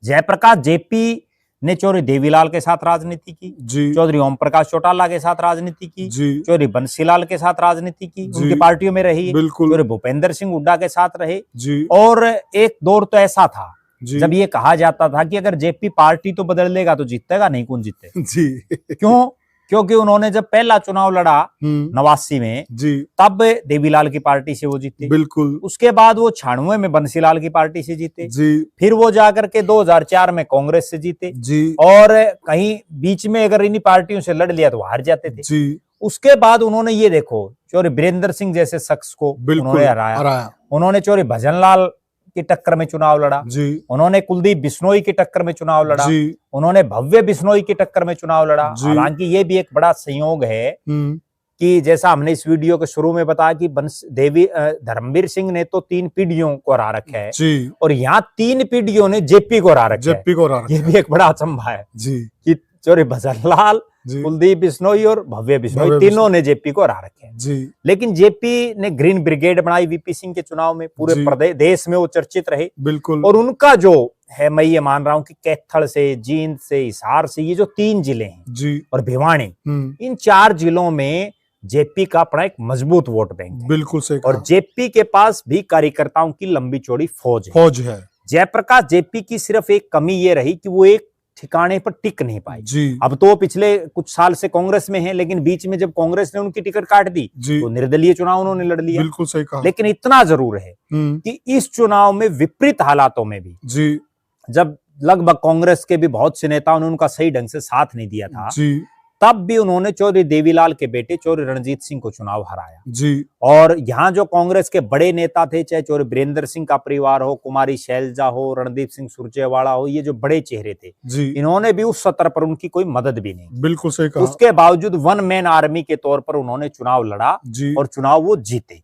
Jayaprakash JP ने चौधरी देवीलाल के साथ राजनीति की, चौधरी ओम प्रकाश चौटाला के साथ राजनीति की, चौधरी बंसीलाल के साथ राजनीति की, उनकी पार्टियों में रही, चौधरी भूपेंद्र सिंह हुड्डा के साथ रहे। और एक दौर तो ऐसा था जब ये कहा जाता था कि अगर जेपी पार्टी तो बदल लेगा तो जीतेगा नहीं, कौन जीते। क्यों? क्योंकि उन्होंने जब पहला चुनाव लड़ा 89 में तब देवीलाल की पार्टी से वो जीते, बिल्कुल। उसके बाद वो 96 में बंसीलाल की पार्टी से जीते, फिर वो जाकर के 2004 में कांग्रेस से जीते, और कहीं बीच में अगर इन्हीं पार्टियों से लड़ लिया तो हार जाते थे। उसके बाद उन्होंने ये देखो चौधरी वीरेंद्र सिंह जैसे शख्स को उन्होंने हराया। उन्होंने चौधरी भजनलाल की टक्कर में चुनाव लड़ा, उन्होंने कुलदीप बिश्नोई की टक्कर में चुनाव लड़ा, उन्होंने भव्य बिश्नोई की टक्कर में चुनाव लड़ा। हालांकि ये भी एक बड़ा संयोग है कि जैसा हमने इस वीडियो के शुरू में बताया कि धर्मवीर सिंह ने तो 3 पीढ़ियों को हरा रखा है और यहाँ 3 पीढ़ियों ने जेपी को हरा रखा है। ये भी एक बड़ा अचंभा है कि चौधरी भजनलाल, कुलदीप बिश्नोई और भव्य बिश्नोई तीनों ने जेपी को हरा रखे हैं। लेकिन जेपी ने ग्रीन ब्रिगेड बनाई वीपी सिंह के चुनाव में, पूरे देश में वो चर्चित रहे, बिल्कुल। और उनका जो है, मैं ये मान रहा हूं कि कैथल से, जींद से, हिसार से, ये जो 3 जिले हैं और भिवानी, इन 4 जिलों में जेपी का अपना एक मजबूत वोट बैंक है, बिल्कुल सही। और जेपी के पास भी कार्यकर्ताओं की लंबी चौड़ी फौज है। जयप्रकाश जेपी की सिर्फ एक कमी ये रही कि वो एक ठिकाने पर टिक नहीं पाई। अब तो पिछले कुछ साल से कांग्रेस में है, लेकिन बीच में जब कांग्रेस ने उनकी टिकट काट दी तो निर्दलीय चुनाव उन्होंने लड़ लिया, बिल्कुल सही कहा। लेकिन इतना जरूर है कि इस चुनाव में विपरीत हालातों में भी जब लगभग कांग्रेस के भी बहुत से नेताओं ने उनका सही ढंग से साथ नहीं दिया था, तब भी उन्होंने चौधरी देवीलाल के बेटे चौधरी रणजीत सिंह को चुनाव हराया। और यहाँ जो कांग्रेस के बड़े नेता थे, चाहे चौधरी वीरेंद्र सिंह का परिवार हो, कुमारी शैलजा हो, रणदीप सिंह सुरजेवाला हो, ये जो बड़े चेहरे थे, इन्होंने भी उस सत्र पर उनकी कोई मदद भी नहीं, बिल्कुल सही कहा। उसके बावजूद वन मैन आर्मी के तौर पर उन्होंने चुनाव लड़ा और चुनाव वो जीते।